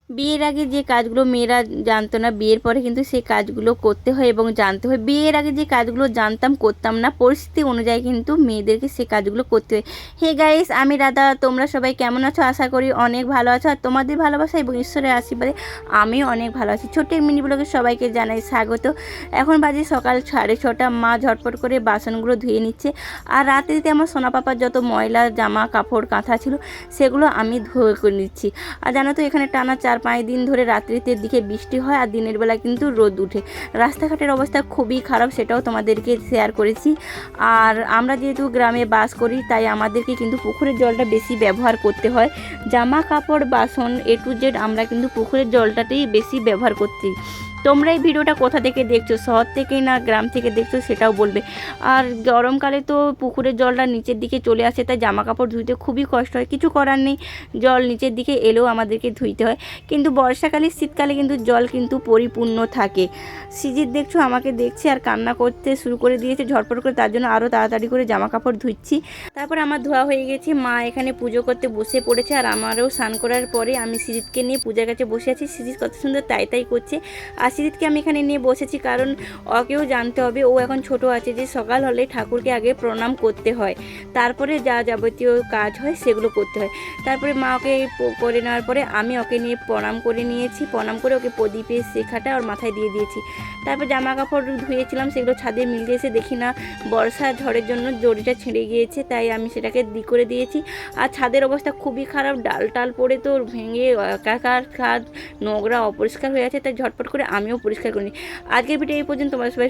বিয়ের আগে যে কাজগুলো মেয়েরা জানতো না, বিয়ের পরে কিন্তু সেই কাজগুলো করতে হয় এবং জানতে হয়। বিয়ের আগে যে কাজগুলো জানতাম, করতাম না, পরিস্থিতি অনুযায়ী কিন্তু মেয়েদেরকে সেই কাজগুলো করতে হয়। হে গাইস, আমি রাধা। তোমরা সবাই কেমন আছো? আশা করি অনেক ভালো আছো। আর তোমাদের ভালোবাসা এবং ঈশ্বরের আশীর্বাদে আমিও অনেক ভালো আছি। ছোট্ট মিনি ব্লগে সবাইকে জানাই স্বাগত। এখন বাজে সকাল 6:30। মা ঝটপট করে বাসনগুলো ধুয়ে নিচ্ছে। আর রাত্রিতে আমার সোনা পাপার যত ময়লা জামা কাপড় কাঁথা ছিল সেগুলো আমি ধুয়ে করে নিচ্ছি। আর জানো তো, এখানে টানা 4-5 দিন ধরে রাত্রিতে দিকে বৃষ্টি হয় আর দিনের বেলা কিন্তু রোদ উঠে। রাস্তাঘাটের অবস্থা খুবই খারাপ, সেটাও তোমাদেরকে শেয়ার করেছি। আর আমরা যেহেতু গ্রামে বাস করি, তাই আমাদেরকে কিন্তু পুকুরের জলটা বেশি ব্যবহার করতে হয়। জামা কাপড় বাসন A to Z আমরা কিন্তু পুকুরের জলটাতেই বেশি ব্যবহার করছি। তোমরা এই ভিডিওটা কোথা থেকে দেখছো, শহর থেকে না গ্রাম থেকে দেখছো, সেটাও বলবে। আর গরমকালে তো পুকুরের জলটা নিচের দিকে চলে আসে, তাই জামা কাপড় ধুইতে খুবই কষ্ট হয়। কিছু করার নেই, জল নিচের দিকে এলেও আমাদেরকে ধুইতে হয়। কিন্তু বর্ষাকালে শীতকালে কিন্তু জল কিন্তু পরিপূর্ণ থাকে। সিজিত দেখছো আমাকে দেখছে আর কান্না করতে শুরু করে দিয়েছে ঝটপট করে, তার জন্য আরও তাড়াতাড়ি করে জামা কাপড় ধুচ্ছি। তারপর আমার ধোয়া হয়ে গেছে, মা এখানে পুজো করতে বসে পড়েছে। আর আমারও স্নান করার পরে আমি সিজিতকে নিয়ে পূজার কাছে বসে আছি। সিজিত কত সুন্দর তাই করছে। আর সিজিতকে আমি এখানে নিয়ে বসেছি কারণ ওকেও জানতে হবে, ও এখন ছোট আছে, যে সকাল হলে ঠাকুরকে আগে প্রণাম করতে হয়, তারপরে যা যাবতীয় কাজ হয় সেগুলো করতে হয়। তারপরে মা ওকে করে নেওয়ার পরে আমি ওকে নিয়ে প্রণাম করে নিয়েছি। প্রণাম করে ওকে প্রদীপের শেখাটা ওর মাথায় দিয়ে দিয়েছি। তারপর জামা কাপড় ধুয়েছিলাম, সেগুলো ছাদে মিলতে এসে দেখি না বর্ষা ঝড়ের জন্য দড়িটা ছিঁড়ে গিয়েছে, তাই আমি সেটাকে করে দিয়েছি। আর ছাদের অবস্থা খুবই খারাপ, ডাল টাল পড়ে তো ভেঙে একাকার, ছাদ নোংরা অপরিষ্কার হয়ে আছে, তাই ঝটপট করে আমিও পরিষ্কার করিনি। আজকের ভিডিও এই পর্যন্ত। তোমরা সবাই